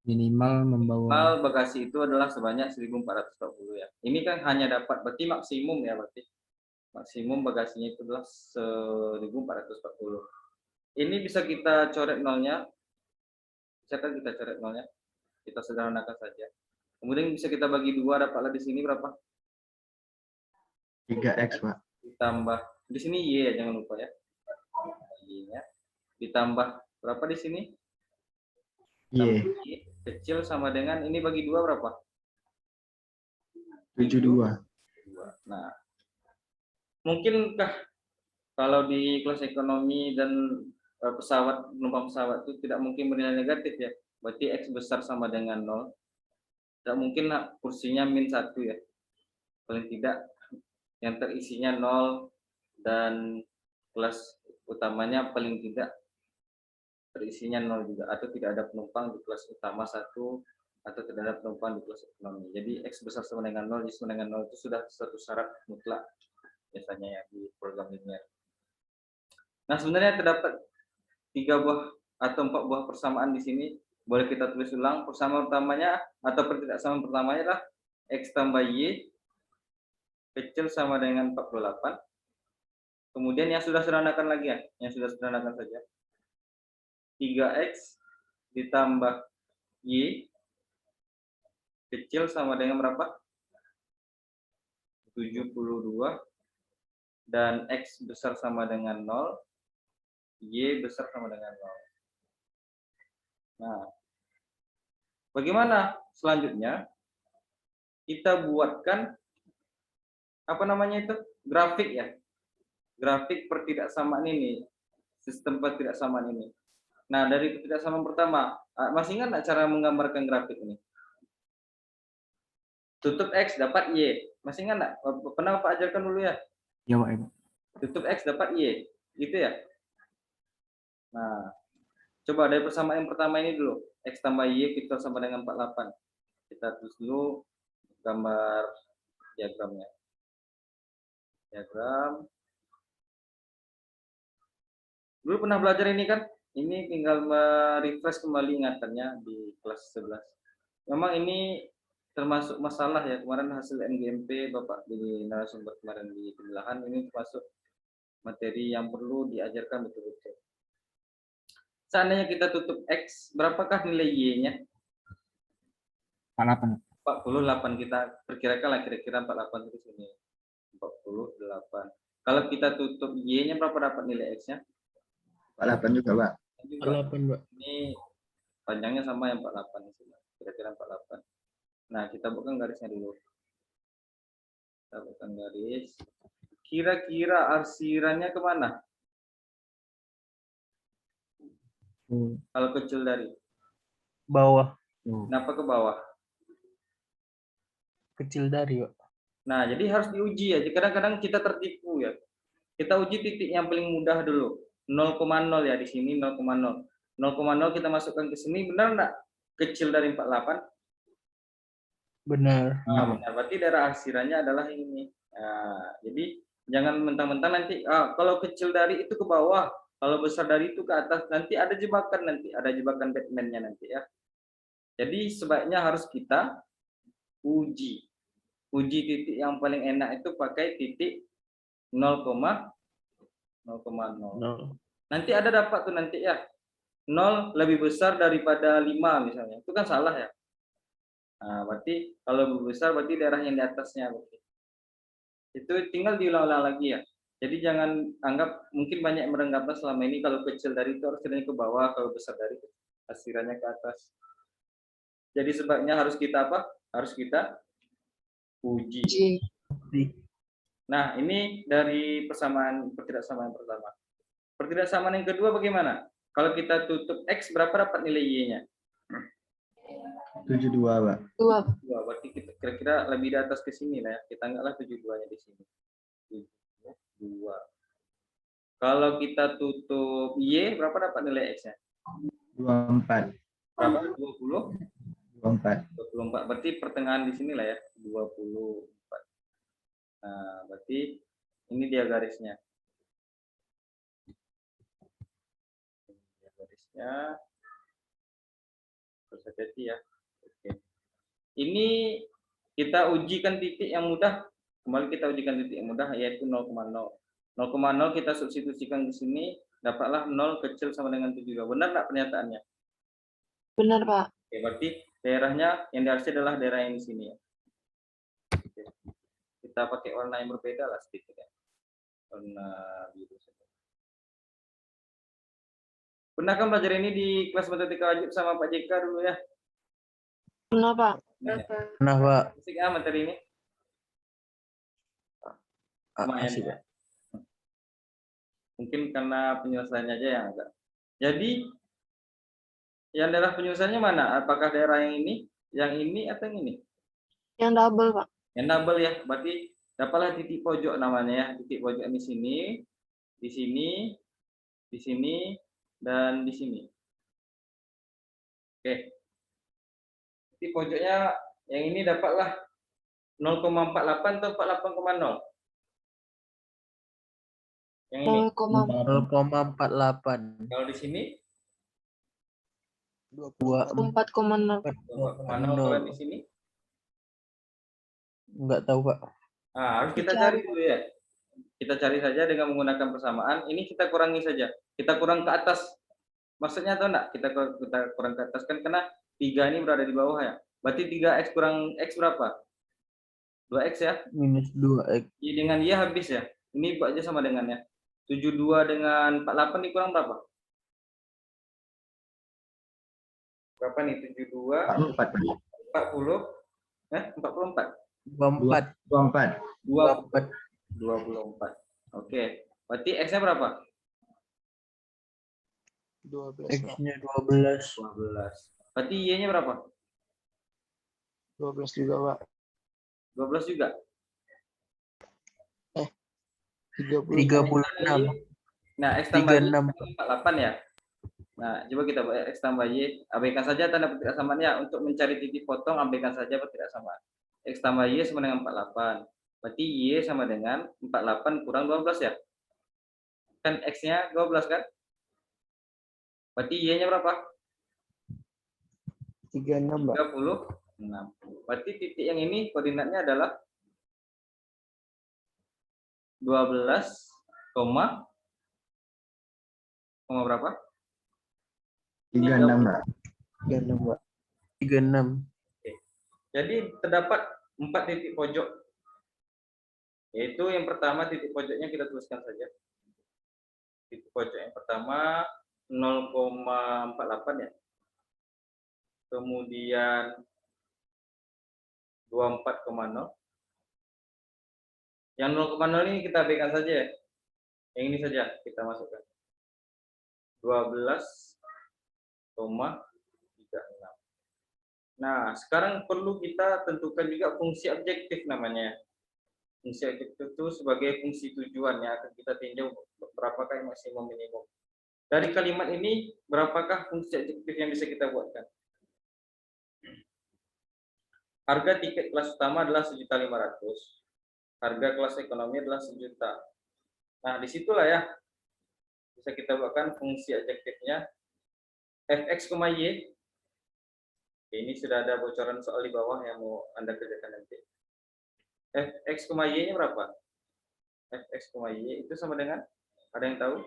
[SPEAKER 2] minimal membawa
[SPEAKER 1] minimal bagasi itu adalah sebanyak 1.440 ya. Ini kan hanya dapat, berarti maksimum ya, berarti maksimum bagasinya itu adalah 1.440. Ini bisa kita coret nolnya, bisa kan kita coret nolnya, kita sederhanakan saja. Kemudian bisa kita bagi 2, dapatlah di sini berapa?
[SPEAKER 3] 3x, Pak.
[SPEAKER 1] Ditambah di sini y ya, jangan lupa ya. Y-nya ditambah berapa di sini?
[SPEAKER 3] Y.
[SPEAKER 1] Y kecil sama dengan ini bagi 2 berapa?
[SPEAKER 3] 72.
[SPEAKER 1] Nah, mungkinkah kalau di kelas ekonomi dan pesawat, penumpang pesawat itu tidak mungkin bernilai negatif ya? Berarti X besar sama dengan 0. Tidak mungkin kursinya -1 ya. Paling tidak yang terisinya 0 dan kelas utamanya paling tidak terisinya 0 juga, atau tidak ada penumpang di kelas utama 1, atau tidak ada penumpang di kelas ekonomi. Jadi X besar sama dengan 0, Y sama dengan 0 itu sudah satu syarat mutlak biasanya ya di program linear. Nah, sebenarnya terdapat 3 buah atau 4 buah persamaan di sini. Boleh kita tulis ulang. Persamaan pertamanya atau pertidaksamaan pertamanya adalah X tambah Y kecil sama dengan 48. Kemudian yang sudah sederhanakan lagi ya, yang sudah sederhanakan saja. 3X ditambah Y kecil sama dengan berapa? 72, dan X besar sama dengan 0, Y besar sama dengan 0. Nah, bagaimana selanjutnya? Kita buatkan apa namanya itu? Grafik ya. Grafik pertidaksamaan ini, sistem pertidaksamaan ini. Nah, dari pertidaksamaan pertama, masih ingat nggak cara menggambarkan grafik ini? Tutup X dapat Y. Masih ingat nggak? Pernah Pak ajarkan dulu ya?
[SPEAKER 2] ya Pak.
[SPEAKER 1] Tutup X dapat Y. Gitu ya? Nah, coba dari persamaan yang pertama ini dulu. X tambah Y kita sama dengan 48. Kita tulis dulu gambar diagramnya. Diagram. Dulu pernah belajar ini kan? Ini tinggal merefresh kembali ingatannya di kelas 11. Memang ini termasuk masalah ya, kemarin hasil NGMP Bapak di narasumber kemarin di Belahan, ini termasuk materi yang perlu diajarkan betul-betul. Seandainya kita tutup X, berapakah nilai Y-nya?
[SPEAKER 2] 48.
[SPEAKER 1] 48, kita perkirakan lah kira-kira 48 di sini. 48. Kalau kita tutup Y-nya berapa dapat nilai X-nya?
[SPEAKER 3] 48 juga, Pak.
[SPEAKER 6] 48, Pak.
[SPEAKER 1] Ini panjangnya sama yang 48 di sini. Kira-kira 48. Nah, kita buatkan garisnya dulu. Kita buatkan garis. Kira-kira arsirannya kemana? Kalau kecil dari
[SPEAKER 6] Bawah.
[SPEAKER 1] kenapa ke bawah?
[SPEAKER 6] Kecil dari, Pak.
[SPEAKER 1] Nah, jadi harus diuji ya. Kadang-kadang kita tertipu ya. Kita uji titik yang paling mudah dulu. 0,0 ya di sini 0,0. 0,0 kita masukkan ke sini, benar enggak? Kecil dari 48?
[SPEAKER 6] Benar.
[SPEAKER 1] Nah, benar. Berarti daerah arsirannya adalah ini. Nah, jadi jangan mentang-mentang nanti kalau kecil dari itu ke bawah, kalau besar dari itu ke atas, nanti ada jebakan, nanti ada jebakan Batman-nya nanti ya. Jadi sebaiknya harus kita uji. Uji titik yang paling enak itu pakai titik 0,0. Nanti ada dapat tuh nanti ya. 0 lebih besar daripada 5 misalnya. Itu kan salah ya. Nah, berarti kalau lebih besar berarti daerah yang di atasnya. Berarti. Itu tinggal diulang-ulang lagi ya. Jadi jangan anggap, mungkin banyak yang beranggapan selama ini kalau kecil dari itu arsirannya ke bawah, kalau besar dari itu arsirannya ke atas. Jadi sebabnya harus kita apa? Harus kita uji. Nah, ini dari persamaan pertidaksamaan pertama. Pertidaksamaan yang kedua bagaimana? Kalau kita tutup X, berapa dapat nilai Y-nya?
[SPEAKER 3] 72, Pak.
[SPEAKER 4] 2.
[SPEAKER 1] Dua, berarti kita kira-kira lebih di atas ke sini lah ya. Kita anggaplah 72-nya di sini. 72. Kalau kita tutup Y, berapa dapat nilai X-nya?
[SPEAKER 3] 24.
[SPEAKER 1] Berapa? 20?
[SPEAKER 3] 24.
[SPEAKER 1] 24. Berarti pertengahan di sini lah ya. 24. Nah, berarti ini dia garisnya. Ini garisnya. Terus hati-hati ya. Oke. Ini kita ujikan titik yang mudah. Kembali kita ujikan titik yang mudah, yaitu 0,0. 0,0 kita substitusikan di sini, dapatlah 0 kecil sama dengan 72. Benar nggak pernyataannya?
[SPEAKER 4] Benar, Pak.
[SPEAKER 1] Oke, berarti daerahnya yang diarsi adalah daerah yang di sini ya. Oke. Kita pakai warna yang berbeda lah sedikit ya. Warna biru saja. Pernah kan belajar ini di kelas matematika wajib sama Pak JK dulu ya?
[SPEAKER 4] Benar, Pak.
[SPEAKER 6] Nah, Pak.
[SPEAKER 1] Asik ah materi ini. Lumayan
[SPEAKER 6] Asik,
[SPEAKER 1] ya.
[SPEAKER 6] Pak.
[SPEAKER 1] Mungkin karena penyelesaiannya aja yang agak. Jadi yang daerah penyelesaiannya mana? Apakah daerah yang ini, atau yang ini?
[SPEAKER 4] Yang double, Pak.
[SPEAKER 1] Yang double ya. Berarti dapatlah titik pojok namanya ya. Titik pojok di sini, di sini, di sini, dan di sini. Oke. Titik pojoknya yang ini dapatlah 0,48 atau 48,0. Yang ini.
[SPEAKER 6] 0,48.
[SPEAKER 1] Kalau di sini
[SPEAKER 6] 4,0.
[SPEAKER 4] 4,0.
[SPEAKER 1] 4,0. Kalau di sini.
[SPEAKER 6] Enggak tahu, Pak.
[SPEAKER 1] Nah, harus kita cari dulu ya. Kita cari saja dengan menggunakan persamaan. Ini kita kurangi saja. Kita kurang ke atas. Maksudnya tahu enggak? Kita kurang ke atas kan karena 3 ini berada di bawah ya. Berarti 3x kurang x berapa? 2x ya.
[SPEAKER 6] Minus 2x.
[SPEAKER 1] Y dengan Y habis ya. Ini buat aja sama dengan ya. 72 dengan 48 ini kurang berapa? Berapa nih? 72
[SPEAKER 3] 44.
[SPEAKER 1] 40 44.
[SPEAKER 6] 24.
[SPEAKER 3] 24.
[SPEAKER 1] 24. Oke. Berarti X-nya berapa?
[SPEAKER 5] 12.
[SPEAKER 6] X-nya 12.
[SPEAKER 1] 12. Berarti Y-nya berapa?
[SPEAKER 5] 12 juga, Pak.
[SPEAKER 1] 12 juga.
[SPEAKER 5] 30.
[SPEAKER 6] 36.
[SPEAKER 1] Nah, X tambah Y
[SPEAKER 6] 36.
[SPEAKER 1] 48 ya. Nah, coba kita buat X tambah Y. Abaikan saja tanda persamaan untuk mencari titik potong, abaikan saja persamaan. X tambah Y sama dengan 48. Berarti Y sama dengan 48 kurang 12 ya. Kan X-nya 12 kan? Berarti Y-nya berapa?
[SPEAKER 5] 36, Pak.
[SPEAKER 1] 36. Berarti titik yang ini koordinatnya adalah 12, berapa?
[SPEAKER 3] 36, Pak.
[SPEAKER 5] 36, Pak.
[SPEAKER 6] 36.
[SPEAKER 1] Jadi terdapat 4 titik pojok. Yaitu yang pertama titik pojoknya kita tuliskan saja. Titik pojok yang pertama 0,48 ya. Kemudian 24,0. Yang 0,0 ini kita abaikan saja ya. Yang ini saja kita masukkan. 12,36. Nah, sekarang perlu kita tentukan juga fungsi objektif namanya. Fungsi objektif itu sebagai fungsi tujuan yang akan kita tinjau berapakah maksimum minimum. Dari kalimat ini, berapakah fungsi objektif yang bisa kita buatkan? Harga tiket kelas utama adalah 1.500.000. Harga kelas ekonomi adalah 1 juta. Nah, disitulah ya bisa kita buatkan fungsi objektifnya fx, y. Ini sudah ada bocoran soal di bawah yang mau Anda kerjakan nanti. Fx, y-nya berapa? Fx, y itu sama dengan, ada yang tahu?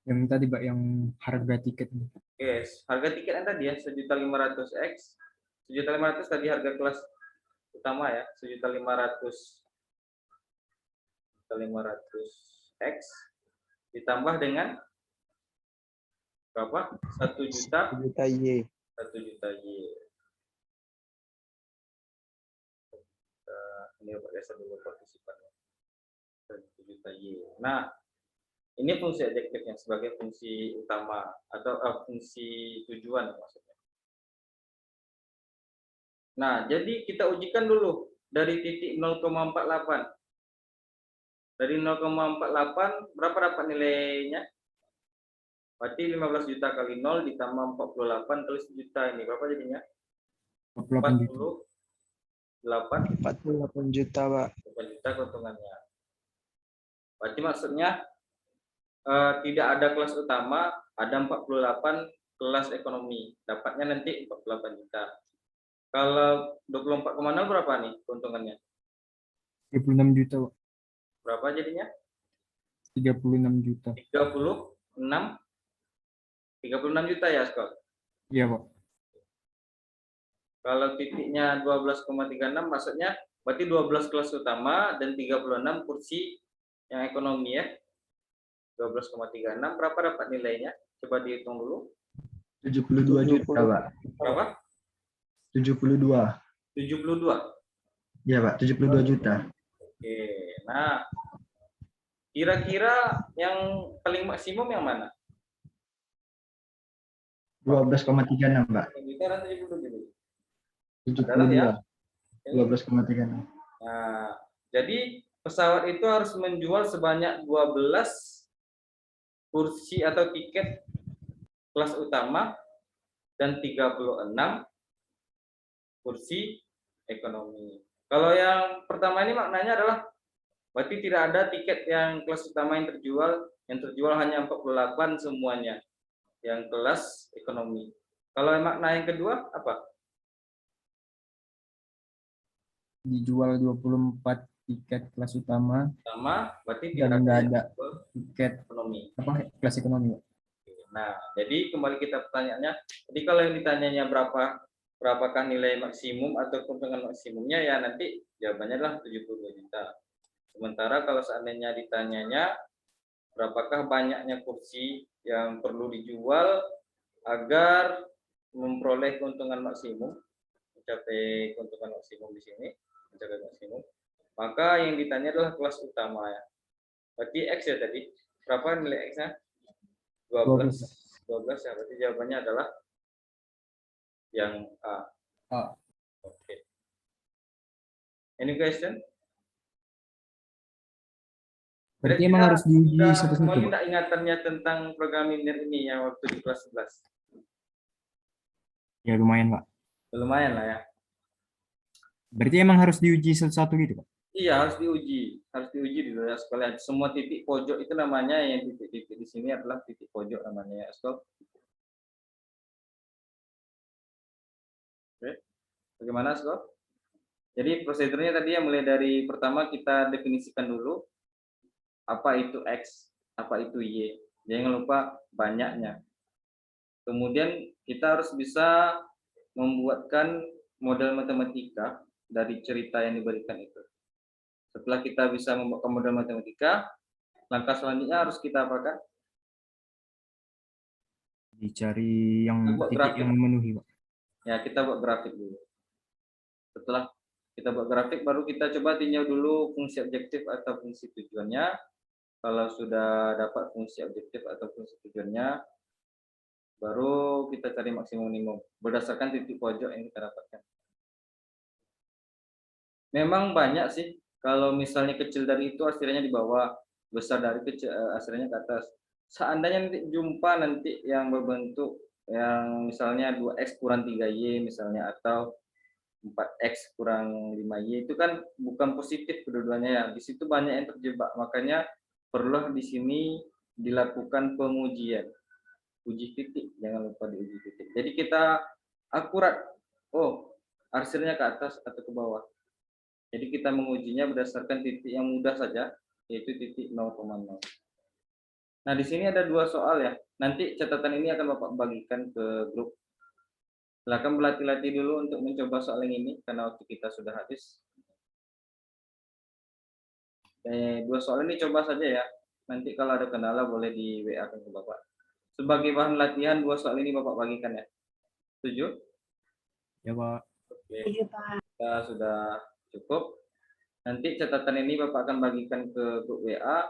[SPEAKER 2] Yang tadi, Pak, yang harga tiket.
[SPEAKER 1] Yes, harga tiket yang tadi ya 1.500.000x. 1.500.000 tadi harga kelas utama ya, 1.500.000x ditambah dengan berapa? 1 juta.
[SPEAKER 5] 1 juta Y.
[SPEAKER 1] 1 juta Y. Ini Pak geser dulu partisipannya. 1 juta Y. Nah, Ini fungsi objektifnya sebagai fungsi utama atau fungsi tujuan maksudnya. Nah, jadi kita ujikan dulu dari titik 0,48. Dari 0,48 berapa dapat nilainya? Berarti 15 juta kali 0 ditambah 48 kali 1 juta, ini berapa jadinya?
[SPEAKER 2] 48 juta.
[SPEAKER 1] 48
[SPEAKER 5] 48 juta, Pak.
[SPEAKER 1] juta keuntungannya. Berarti maksudnya tidak ada kelas utama, ada 48 kelas ekonomi. Dapatnya nanti 48 juta. Kalau 24,0 berapa nih keuntungannya?
[SPEAKER 2] 36 juta, Pak.
[SPEAKER 1] Berapa jadinya?
[SPEAKER 2] 36 juta.
[SPEAKER 1] 36 juta ya, Scott?
[SPEAKER 2] Iya, Pak.
[SPEAKER 1] Kalau titiknya 12,36 maksudnya berarti 12 kelas utama dan 36 kursi yang ekonomi ya. 12,36 berapa dapat nilainya? Coba dihitung dulu.
[SPEAKER 3] 72 juta, Pak.
[SPEAKER 1] Berapa?
[SPEAKER 3] 72.
[SPEAKER 1] 72.
[SPEAKER 3] Iya, Pak, 72 juta.
[SPEAKER 1] Oke. Nah, kira-kira yang paling maksimum yang mana?
[SPEAKER 3] 12,36, Pak.
[SPEAKER 1] Kita nanti dulu.
[SPEAKER 3] 72. 12,36.
[SPEAKER 1] Nah, jadi pesawat itu harus menjual sebanyak 12 kursi atau tiket kelas utama dan 36 kursi ekonomi. Kalau yang pertama ini maknanya adalah berarti tidak ada tiket yang kelas utama yang terjual hanya 48 semuanya yang kelas ekonomi. Kalau makna yang kedua apa?
[SPEAKER 2] Dijual 24 tiket kelas utama
[SPEAKER 1] Sama berarti
[SPEAKER 2] dan
[SPEAKER 1] tidak
[SPEAKER 2] nggak
[SPEAKER 1] yang
[SPEAKER 2] ada
[SPEAKER 1] kelas
[SPEAKER 2] tiket
[SPEAKER 1] ekonomi.
[SPEAKER 2] kelas ekonomi, Pak.
[SPEAKER 1] Nah, jadi kembali kita pertanyaannya, jadi kalau yang ditanyanya berapakah nilai maksimum atau keuntungan maksimumnya, ya nanti jawabannya adalah 72 juta. Sementara kalau seandainya ditanyanya berapakah banyaknya kursi yang perlu dijual agar memperoleh keuntungan maksimum, mencapai keuntungan maksimum di sini, mencapai maksimum, maka yang ditanya adalah kelas utama ya. Berarti X ya tadi. Berapa nilai X-nya? 12 ya, berarti jawabannya adalah yang A.
[SPEAKER 2] A.
[SPEAKER 1] Oke. Any question?
[SPEAKER 2] Berarti emang harus diuji
[SPEAKER 1] Sudah
[SPEAKER 2] satu-satu,
[SPEAKER 1] kembali
[SPEAKER 2] Pak?
[SPEAKER 1] enggak ingatannya tentang program linear ini yang waktu di kelas 11?
[SPEAKER 2] Ya lumayan, Pak.
[SPEAKER 1] Lumayan lah ya.
[SPEAKER 2] Berarti emang harus diuji satu-satu gitu, Pak?
[SPEAKER 1] Iya, harus diuji dulu ya sekalian. Semua titik pojok itu namanya, yang titik-titik di sini adalah titik pojok namanya ya, Stop. Oke. Bagaimana, Stop? Jadi prosedurnya tadi yang mulai dari pertama kita definisikan dulu apa itu X, apa itu Y. Jangan lupa banyaknya. Kemudian kita harus bisa membuatkan model matematika dari cerita yang diberikan itu. Setelah kita bisa membuat model matematika, langkah selanjutnya harus kita apakan?
[SPEAKER 2] Dicari yang
[SPEAKER 1] Kita buat
[SPEAKER 2] titik
[SPEAKER 1] grafik.
[SPEAKER 2] yang memenuhi, Pak.
[SPEAKER 1] Ya, kita buat grafik dulu. Setelah kita buat grafik, baru kita coba tinjau dulu fungsi objektif atau fungsi tujuannya. Kalau sudah dapat fungsi objektif atau fungsi tujuannya, baru kita cari maksimum minimum berdasarkan titik pojok yang kita dapatkan. Memang banyak sih. Kalau misalnya kecil dari itu hasilnya di bawah, besar dari kecil hasilnya ke atas. Seandainya nanti jumpa nanti yang berbentuk yang misalnya 2x kurang 3y misalnya, atau 4x kurang 5y, itu kan bukan positif kedua-duanya ya. Di situ banyak yang terjebak. Makanya perlu di sini dilakukan pengujian. Uji titik, jangan lupa diuji titik. Jadi kita akurat, oh hasilnya ke atas atau ke bawah. Jadi kita mengujinya berdasarkan titik yang mudah saja, yaitu titik 0,0. Nah, di sini ada 2 soal ya. Nanti catatan ini akan Bapak bagikan ke grup. Silakan berlatih-latih dulu untuk mencoba soal yang ini, karena waktu kita sudah habis. 2 soal ini coba saja ya. Nanti kalau ada kendala boleh di WA ke Bapak. Sebagai bahan latihan 2 soal ini Bapak bagikan ya. Setuju?
[SPEAKER 2] Ya, Pak.
[SPEAKER 1] Oke.
[SPEAKER 4] Iya, Pak.
[SPEAKER 1] Kita sudah cukup. Nanti catatan ini Bapak akan bagikan ke grup WA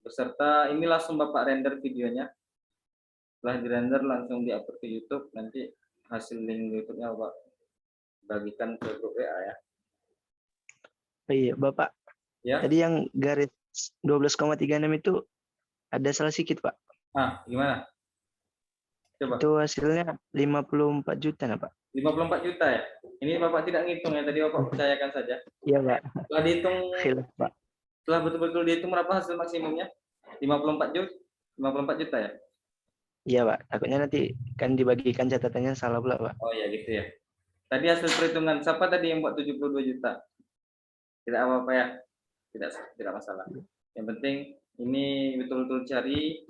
[SPEAKER 1] Beserta ini langsung Bapak render videonya. Setelah dirender langsung di-upload ke YouTube. Nanti hasil link YouTube-nya Bapak bagikan ke grup WA ya.
[SPEAKER 5] Oh iya, Bapak.
[SPEAKER 1] Ya.
[SPEAKER 5] Tadi yang garis 12,36 itu ada salah sedikit, Pak.
[SPEAKER 1] Gimana? Coba.
[SPEAKER 5] Itu hasilnya 54 juta, nah, Pak.
[SPEAKER 1] 54 juta ya? Ini Bapak tidak ngitung ya, tadi Bapak percayakan saja.
[SPEAKER 5] Iya, Pak.
[SPEAKER 1] Setelah dihitung,
[SPEAKER 5] Khilaf, Pak.
[SPEAKER 1] setelah betul-betul dihitung berapa hasil maksimumnya? 54 juta? 54 juta ya?
[SPEAKER 5] Iya, Pak. Takutnya nanti kan dibagikan catatannya salah pula, Pak.
[SPEAKER 1] Oh ya gitu ya. Tadi hasil perhitungan, siapa tadi yang buat 72 juta? Tidak apa-apa ya? Tidak masalah. Yang penting ini betul-betul cari,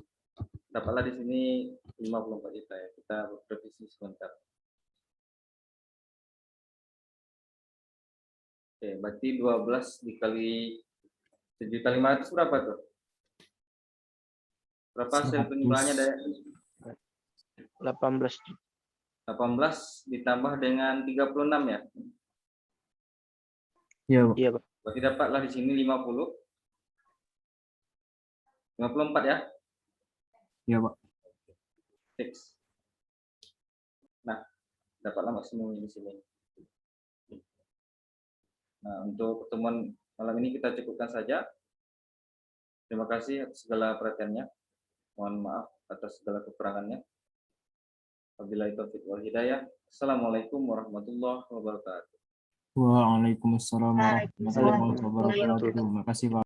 [SPEAKER 1] dapatlah di sini 54 juta ya. Kita revisi sebentar. Oke, berarti 12 dikali 7.500 berapa tuh? Berapa hasil
[SPEAKER 2] 100.
[SPEAKER 1] penjumlahannya dari
[SPEAKER 5] 18 juta.
[SPEAKER 1] 18 ditambah dengan 36 ya?
[SPEAKER 2] Iya, Pak.
[SPEAKER 5] Iya, Pak.
[SPEAKER 1] Berarti dapatlah di sini 50. 54 ya?
[SPEAKER 2] Iya, Pak.
[SPEAKER 1] Fix. Nah, dapatlah maksimum di sini. Nah, untuk pertemuan malam ini kita cukupkan saja. Terima kasih atas segala perhatiannya. Mohon maaf atas segala kekurangannya. Wabillahi taufiq wal hidayah. Assalamualaikum warahmatullahi wabarakatuh.
[SPEAKER 2] Waalaikumsalam warahmatullahi
[SPEAKER 4] Waalaikumsalam.
[SPEAKER 2] wabarakatuh. Terima kasih, Pak.